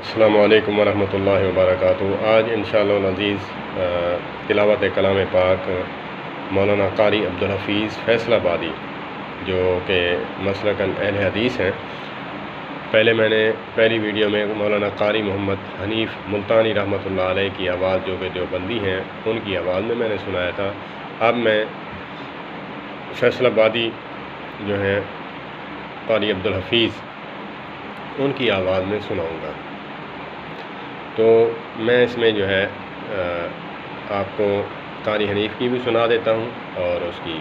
السلام علیکم ورحمۃ اللہ وبرکاتہ۔ آج انشاءاللہ العزیز تلاوت کلام پاک مولانا قاری عبدالحفیظ فیصل آبادی جو کہ مسلکاً اہل حدیث ہیں۔ میں نے پہلی ویڈیو میں مولانا قاری محمد حنیف ملتانی رحمۃ اللہ علیہ کی آواز جو کہ دیوبندی ہیں ان کی آواز میں نے سنایا تھا۔ اب میں فیصل آبادی جو ہیں قاری عبدالحفیظ ان کی آواز میں سناؤں گا۔ تو میں اس میں جو ہے آپ کو قاری حنیف کی بھی سنا دیتا ہوں اور اس کی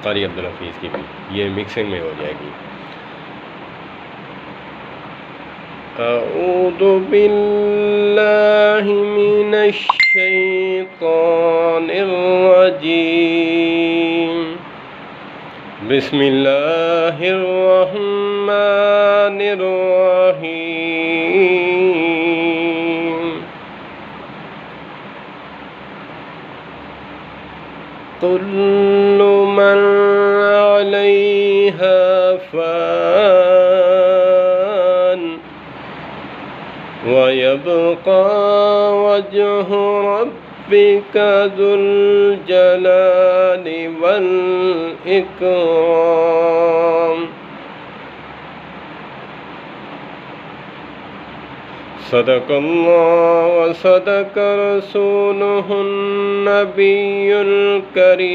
قاری عبدالحفیظ کی بھی، یہ مکسنگ میں ہو جائے گی۔ اعوذ باللہ من الشیطان الرجیم، بسم اللہ الرحمن الرحیم۔ کل من علیہا فان وَيَبْقَى وَجْهُ رَبِّكَ ذُو الْجَلَالِ وَالْإِكْرَامِ۔ صدق اللہ وصدق رسولہ النبی الکریم،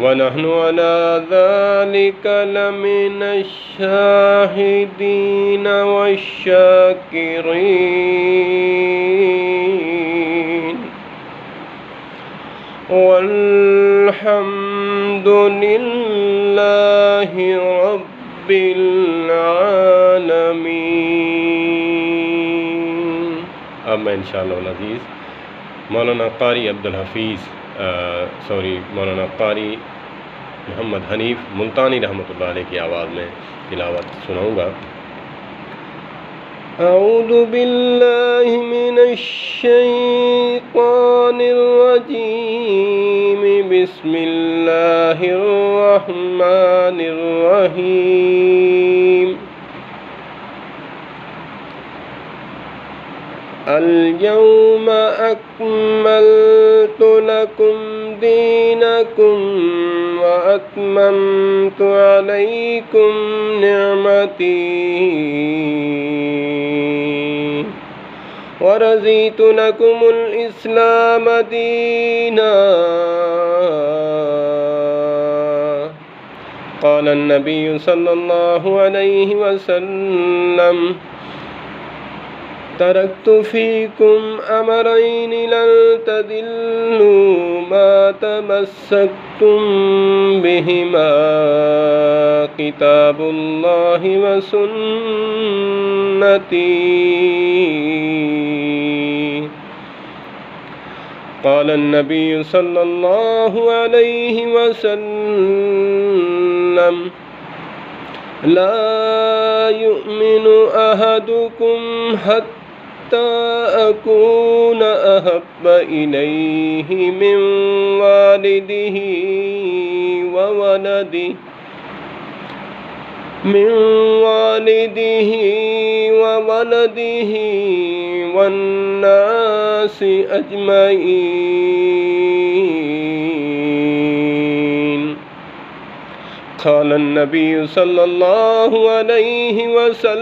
وَنَحْنُ عَلَى ذَلِكَ لَمِنَ الشَّاهِدِينَ وَالشَّاكِرِينَ، وَالْحَمْدُ لِلَّهِ رَبِّ العالمین۔ اب میں انشاءاللہ العزیز مولانا قاری عبدالحفیظ مولانا قاری محمد حنیف ملتانی رحمۃ اللہ علیہ کی آواز میں تلاوت سناؤں گا۔ اعوذ باللہ من الشیطان الرجیم، بسم اللہ الرحمن الرحیم۔ اليوم أكملت لكم دينكم وأتممت عليكم نعمتي ورضيت لكم الإسلام دينا۔ قال النبي صلى الله عليه وسلم: تركت فيكم أمرين لن تضلوا ما تمسكتم بهما، كتاب الله وسنتي۔ قال النبي صلى الله عليه وسلم: لا يؤمن أحدكم حتى أكون أحب إليه من والده وولده والناس أجمعين۔ قال النبي صلى الله عليه وسلم: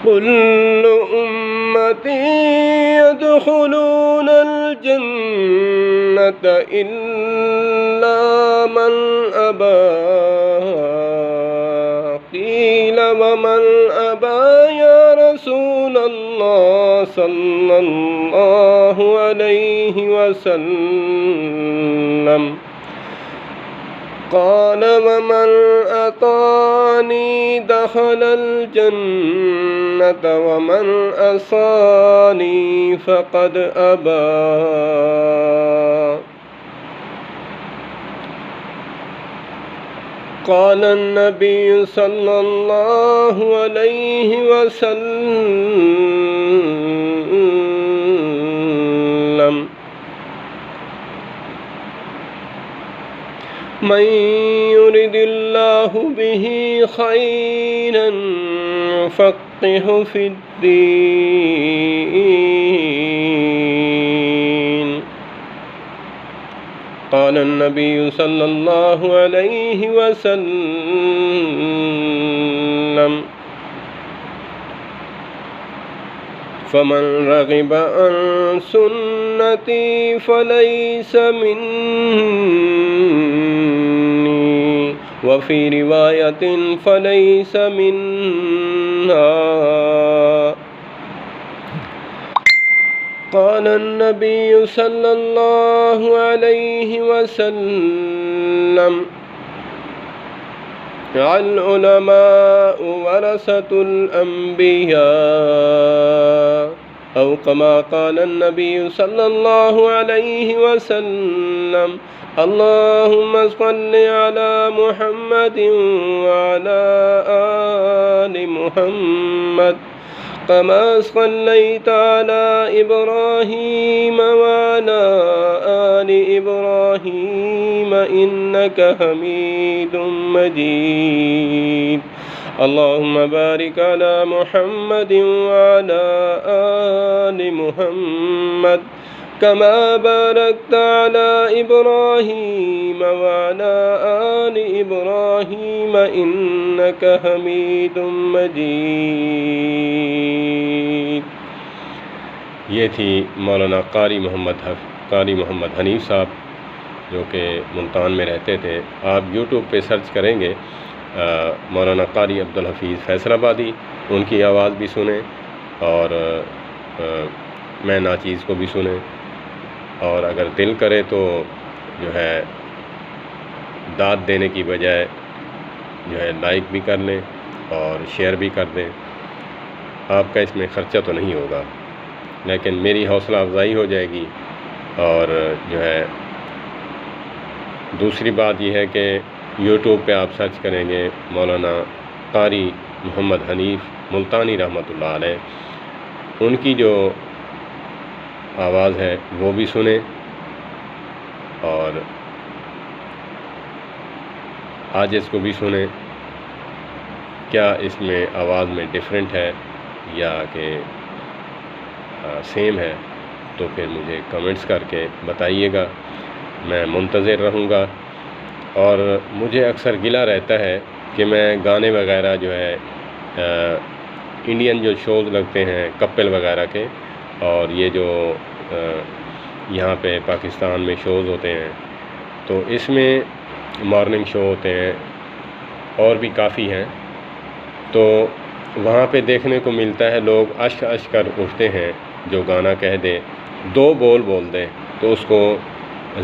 كل أمتي يدخلون الجنة إلا من أبى، قيل ومن أبى يا رسول الله صلى الله عليه وسلم؟ قال ومن أطاعني دخل الجنة ومن عصاني فقد أبى۔ قال النبي صلى الله عليه وسلم: من يرد الله به خيرا يفقهه في الدين. قال النبي صلى الله عليه وسلم: فمن رغب عن سنتي فليس مني، وفي رواية فليس منا. قال النبي صلى الله عليه وسلم: العلماء ورثة الأنبياء، أو كما قال النبي صلى الله عليه وسلم: اللهم صل على محمد وعلى آل محمد كما صليت على إبراهيم وعلى آل إبراهيم إنك حميد مجيد. اللهم بارك على محمد وعلى آل محمد كما باركت على إبراهيم وعلى آل إبراهيم إنك حميد مجيد. یہ تھی مولانا قاری محمد حنیف صاحب، جو کہ ملتان میں رہتے تھے. آپ یوٹیوب پہ سرچ کریں گے مولانا قاری عبدالحفیظ فیصل آبادی، ان کی آواز بھی سنیں اور میں ناچیز کو بھی سنیں، اور اگر دل کرے تو جو ہے داد دینے کی بجائے جو ہے لائک بھی کر لیں اور شیئر بھی کر دیں. آپ کا اس میں خرچہ تو نہیں ہوگا، لیکن میری حوصلہ افزائی ہو جائے گی. اور جو ہے دوسری بات یہ ہے کہ یوٹیوب پہ آپ سرچ کریں گے مولانا قاری محمد حنیف ملتانی رحمۃ اللہ علیہ، ان کی جو آواز ہے وہ بھی سنیں، اور عاجز کو بھی سنیں. کیا اس میں آواز میں ڈیفرنٹ ہے یا کہ سیم ہے، تو پھر مجھے کمنٹس کر کے بتائیے گا، میں منتظر رہوں گا. اور مجھے اکثر گلہ رہتا ہے کہ میں گانے وغیرہ جو ہے انڈین جو شوز لگتے ہیں کپل وغیرہ کے، اور یہ جو یہاں پہ پاکستان میں شوز ہوتے ہیں، تو اس میں مارننگ شو ہوتے ہیں اور بھی کافی ہیں، تو وہاں پہ دیکھنے کو ملتا ہے لوگ اشک اشک کر اٹھتے ہیں، جو گانا کہہ دے 2 بول دیں تو اس کو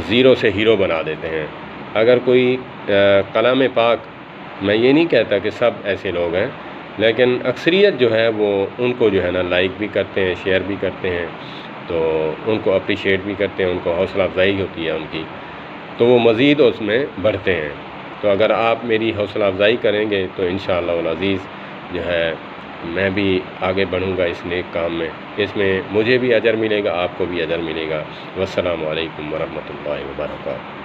زیرو سے ہیرو بنا دیتے ہیں. اگر کوئی کلام پاک، میں یہ نہیں کہتا کہ سب ایسے لوگ ہیں، لیکن اکثریت جو ہے وہ ان کو جو ہے نا لائک بھی کرتے ہیں، شیئر بھی کرتے ہیں، تو ان کو اپریشیٹ بھی کرتے ہیں، ان کو حوصلہ افزائی ہوتی ہے ان کی، تو وہ مزید اس میں بڑھتے ہیں. تو اگر آپ میری حوصلہ افزائی کریں گے تو انشاءاللہ العزیز جو ہے میں بھی آگے بڑھوں گا اس نیک کام میں. اس میں مجھے بھی اجر ملے گا، آپ کو بھی اجر ملے گا. والسلام علیکم ورحمۃ اللہ وبرکاتہ.